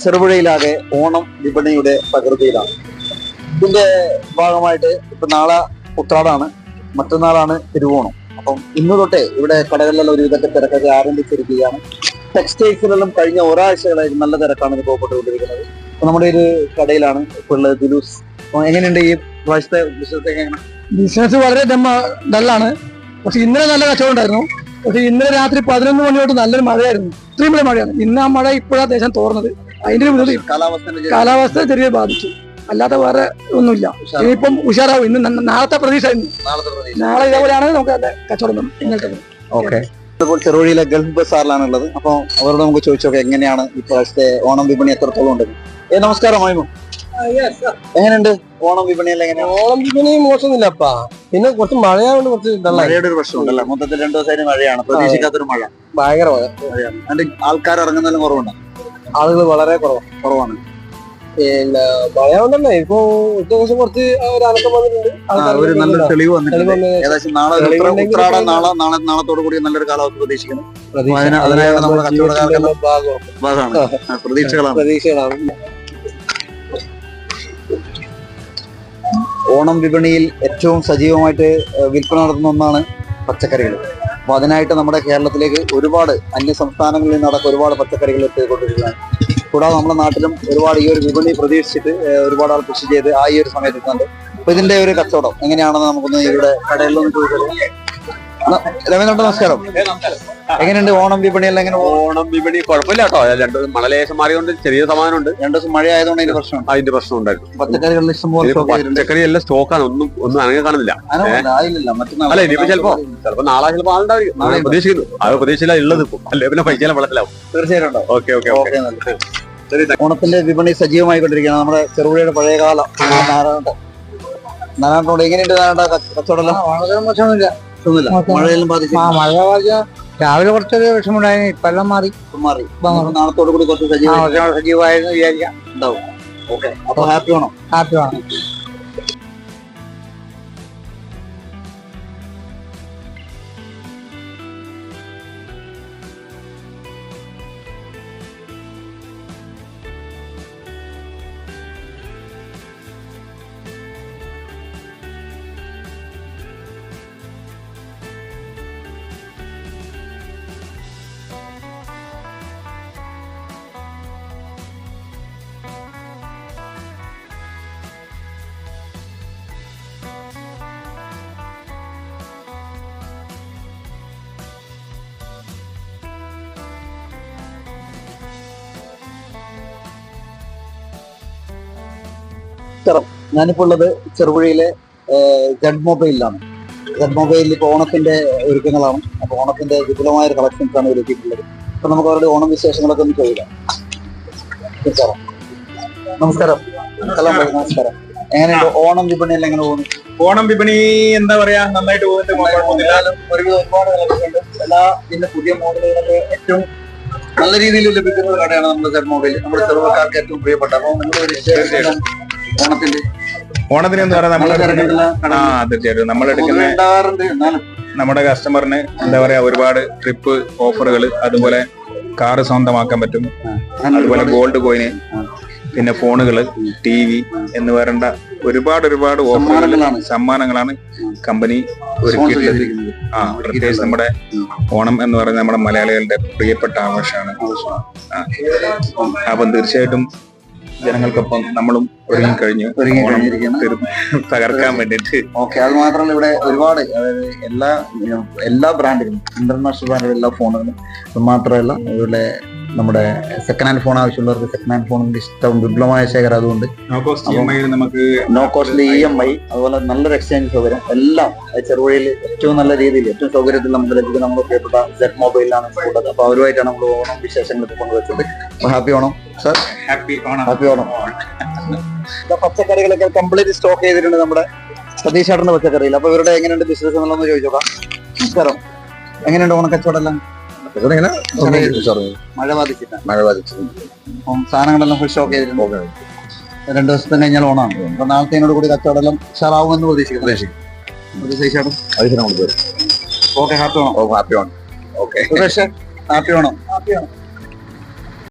ചെറുപുഴയിലാകെ ഓണം വിപണിയുടെ പ്രകൃതിയിലാണ്. ഇതിന്റെ ഭാഗമായിട്ട് ഇപ്പൊ നാളെ ഉത്രാടാണ്, മറ്റന്നാളാണ് തിരുവോണം. അപ്പം ഇന്ന് തൊട്ടേ ഇവിടെ കടകളിലെല്ലാം ഒരു വിധത്തിൽ തിരക്കൊക്കെ ആരംഭിച്ചിരിക്കുകയാണ്. ടെക്സ്റ്റൈൽസിലെല്ലാം കഴിഞ്ഞ ഒരാഴ്ചകളായി നല്ല തിരക്കാണ് അനുഭവപ്പെട്ടുകൊണ്ടിരിക്കുന്നത്. അപ്പൊ നമ്മുടെ ഒരു കടയിലാണ് ഇപ്പോൾ ഉള്ളത് ജുലൂസ്. അപ്പൊ എങ്ങനെയുണ്ട് ഈ പ്രാവശ്യത്തെ ബിസിനസ്? എങ്ങനെയാണ്? ബിസിനസ് വളരെ ഡല്ലാണ്. പക്ഷെ ഇന്നലെ നല്ല കച്ചവടം ഉണ്ടായിരുന്നു. പക്ഷെ ഇന്നലെ രാത്രി 11 മണി തൊട്ട് നല്ലൊരു മഴയായിരുന്നു, ഇത്രയും വലിയ മഴയാണ്. ഇന്ന് ആ മഴ ഇപ്പോഴാണ് ദേശം തോർന്നത്. അതിന്റെ ഒരു കാലാവസ്ഥ ചെറിയ ബാധിച്ചു, അല്ലാതെ വേറെ ഒന്നുമില്ല. ഇനിയിപ്പം ഉഷാറാവും. ഇന്ന് നാളത്തെ പ്രതീക്ഷ, നാളെ ഇതേപോലെയാണ് നമുക്ക് കച്ചവടം ഇന്നത്തെ. ഓക്കെ, ഇപ്പോൾ ചെറുപുഴയിലെ ഗൾഫ് ബസാറിലാണ് ഉള്ളത്. അപ്പൊ അവരോട് നമുക്ക് ചോദിച്ചോക്കെ എങ്ങനെയാണ് ഈ പ്രാവശ്യത്തെ ഓണം വിപണി എത്രത്തോളം ഉണ്ട്. നമസ്കാരം മായ്മു, എങ്ങനെയുണ്ട് ഓണം വിപണിയിൽ? എങ്ങനെയാണ്? ഓണം വിപണി മോശമൊന്നുമില്ലപ്പാ, പിന്നെ കുറച്ച് മഴയായോണ്ട് കുറച്ച് മഴയുടെ ഒരു പ്രശ്നമുണ്ടല്ലോ. മൊത്തത്തിൽ 2 ദിവസമായിട്ട് മഴയാണ്, പ്രതീക്ഷിക്കാത്തൊരു മഴ, ഭയങ്കര മഴ. അതിന്റെ ആൾക്കാർ ഇറങ്ങുന്നതിലും കുറവുണ്ട്, ആളുകൾ വളരെ കുറവാണ്. പിന്നെ മഴ കൊണ്ടല്ലേ ഇപ്പൊ ഉച്ചദിവസം കുറച്ച് ഒരു അനക്കം വന്നിട്ടുണ്ട്, ഒരു നല്ല തെളിവ് വന്നിട്ടുണ്ട്. ഏകദേശം നാളത്തോടു കൂടി നല്ലൊരു കാലാവസ്ഥ പ്രതീക്ഷിക്കുന്നു. അതിനായാണ് നമ്മുടെ കച്ചവടക്കാരുടെ പ്രതീക്ഷകളാണ്. ഓണം വിപണിയിൽ ഏറ്റവും സജീവമായിട്ട് വിൽപ്പന നടത്തുന്ന ഒന്നാണ് പച്ചക്കറികൾ. അപ്പൊ അതിനായിട്ട് നമ്മുടെ കേരളത്തിലേക്ക് ഒരുപാട് അന്യ സംസ്ഥാനങ്ങളിൽ നിന്നടക്കം ഒരുപാട് പച്ചക്കറികൾ എത്തിക്കൊണ്ടിരിക്കുകയാണ്. കൂടാതെ നമ്മുടെ നാട്ടിലും ഒരുപാട് ഈ ഒരു വിപണി പ്രതീക്ഷിച്ചിട്ട് ഒരുപാട് ആൾ കൃഷി ചെയ്ത് ആ ഈ ഒരു സമയത്ത് എത്തുന്നുണ്ട്. അപ്പൊ ഇതിന്റെ ഒരു കച്ചവടം എങ്ങനെയാണെന്ന് നമുക്കൊന്ന് ഇവിടെ കടയിലൊന്ന് ചോദിച്ചത്. രവീന്ദ്രൻ നമസ്കാരം, എങ്ങനെയുണ്ട് ഓണം വിപണിയെല്ലാം? എങ്ങനെ? ഓണം വിപണി കുഴപ്പമില്ല കേട്ടോ. 2 ദിവസം മഴ ലേശം മാറിയോണ്ട് ചെറിയ സമാധാനമുണ്ട്. 2 ദിവസം മഴ ആയതുകൊണ്ട് അതിന്റെ പ്രശ്നം ഉണ്ടായിരുന്നു. പച്ചക്കറികളിൽ ഇഷ്ടംപോലെ പച്ചക്കറി എല്ലാം സ്റ്റോക്കാണ്, ഒന്നും അനങ്ങി കാണുന്നില്ല. അല്ല, ഇനിയിപ്പോ ചിലപ്പോ നാളെ ചിലപ്പോ ആളുണ്ടാവും പ്രതീക്ഷിക്കുന്നു. അത് പ്രതീക്ഷയില്ല ഉള്ളത് ഇപ്പൊ, അല്ലെ പിന്നെ പൈസ വെള്ളത്തിലാവും. തീർച്ചയായിട്ടും. ഓക്കെ. ഓണത്തിന്റെ വിപണി സജീവമായിക്കൊണ്ടിരിക്കുകയാണ്. നമ്മുടെ ചെറുപുഴയുടെ പഴയകാല നാരായണോട് എങ്ങനെയുണ്ട്? കച്ചവടം വളരെ മോശമൊന്നുമില്ല. മഴയെല്ലാം ബാധിച്ചു. മഴ ബാധിച്ച രാവിലെ കുറച്ചൊരു വിഷമമുണ്ടായിരുന്നു, ഇപ്പൊ എല്ലാം മാറി. നാളത്തോടു കൂടി കുറച്ച് സജീവമായിരുന്നു വിചാരിക്കാം. ഉണ്ടാവും. ഓക്കെ, അപ്പൊ ഹാപ്പി ആണോ? ഹാപ്പി ആണ്. ഞാനിപ്പോ ഉള്ളത് ചെറുപുഴയിലെ ജഡ് മൊബൈലിലാണ്. ജഡ് മൊബൈലിൽ ഇപ്പൊ ഓണത്തിന്റെ ഒരുക്കങ്ങളാണ്. അപ്പൊ ഓണത്തിന്റെ വിപുലമായ ഒരു കളക്ഷൻസ് ആണ് ഒരുക്കിയിട്ടുള്ളത്. അപ്പൊ നമുക്ക് അവരുടെ ഓണം വിശേഷങ്ങളൊക്കെ ഒന്ന് ചോദിക്കാം. നമസ്കാരം. നമസ്കാരം. എങ്ങനെയുണ്ട് ഓണം വിപണിയിൽ? എങ്ങനെ പോകുന്നു? ഓണം വിപണി എന്താ പറയാ, നന്നായിട്ട് പോകുന്നുണ്ട്. ഒരുപാട് കളക്ഷൻ ഉണ്ട്. എല്ലാ ഇതിന്റെ പുതിയ മോഡലുകളൊക്കെ ഏറ്റവും നല്ല രീതിയിൽ ലഭിക്കുന്ന ഒരു കടയാണ് നമ്മുടെ ജഡ് മൊബൈൽ. നമ്മുടെ ചെറുപ്പക്കാർക്ക് ഏറ്റവും പ്രിയപ്പെട്ട. അപ്പൊ ഓണത്തിന് എന്താ പറയാ, തീർച്ചയായിട്ടും നമ്മൾ എടുക്കുന്ന നമ്മുടെ കസ്റ്റമറിന് എന്താ പറയാ ഒരുപാട് ട്രിപ്പ് ഓഫറുകൾ, അതുപോലെ കാറ് സ്വന്തമാക്കാൻ പറ്റും, അതുപോലെ ഗോൾഡ് കോയിന്, പിന്നെ ഫോണുകള്, TV എന്ന് പറയേണ്ട ഒരുപാട് ഓഫറുകളാണ്, സമ്മാനങ്ങളാണ് കമ്പനി ഒരുക്കിയിട്ടുള്ളത്. പ്രത്യേകിച്ച് നമ്മുടെ ഓണം എന്ന് പറയുന്നത് നമ്മുടെ മലയാളികളുടെ പ്രിയപ്പെട്ട ആഘോഷമാണ്. അപ്പം തീർച്ചയായിട്ടും ജനങ്ങൾക്കൊപ്പം നമ്മളും ഒരുങ്ങി കഴിഞ്ഞു തകർക്കാൻ വേണ്ടിട്ട്. ഓക്കെ, അത് മാത്രമല്ല ഇവിടെ ഒരുപാട്, അതായത് എല്ലാ ബ്രാൻഡുകളും, ഇന്റർനാഷണൽ ബ്രാൻഡുകളും, എല്ലാ ഫോണുകളും. അത് മാത്രമല്ല ഇവിടെ നമ്മുടെ സെക്കൻഡ് ഹാൻഡ് ഫോൺ ആവശ്യമുള്ളവർക്ക് സെക്കൻഡ് ഹാൻഡ് ഫോണിന്റെ ഇഷ്ടം വിപുലമായ ശേഖരം. അതുകൊണ്ട് നമുക്ക് നോ കോസ്റ്റ്ലി EMI, അതുപോലെ നല്ലൊരു എക്സ്ചേഞ്ച് സൗകര്യം എല്ലാം ചെറുപുഴയിൽ ഏറ്റവും നല്ല രീതിയിൽ ഏറ്റവും സൗകര്യത്തിൽ നമുക്ക് ലഭിക്കുന്ന നമ്മുടെ പ്രിയപ്പെട്ട ജഡ് മൊബൈലിലാണ് ഉള്ളത്. അപ്പൊ അവരുമായിട്ടാണ് നമ്മൾ ഓണം വിശേഷങ്ങൾ പങ്കുവെച്ചത്. Happy Onam sir. Happy Onam. പച്ചക്കറികളൊക്കെ കംപ്ലീറ്റ് സ്റ്റോക്ക് ചെയ്തിട്ടുണ്ട് നമ്മുടെ സതീഷ് ചേട്ടന്റെ പച്ചക്കറിയിൽ. അപ്പൊ ഇവരുടെ എങ്ങനെയുണ്ട് ബിസിനസ് എന്നുള്ളതെന്ന് ചോദിച്ചോക്കാം. നമസ്കാരം. എങ്ങനെയുണ്ട് ഓണക്കച്ചവടം? മഴ ബാധിച്ചിട്ടുണ്ട്. അപ്പം സാധനങ്ങളെല്ലാം ഫുൾ സ്റ്റോക്ക് ചെയ്തിട്ടുണ്ട്. 2 ദിവസത്തിന് കഴിഞ്ഞാൽ ഓണാണ്. അപ്പൊ നാളത്തേനോട് കൂടി കച്ചവടം ഉഷാറാവുമെന്ന് പ്രതീക്ഷിക്കുന്നു. Okay, happy Onam. Happy Onam. Okay, happy Onam.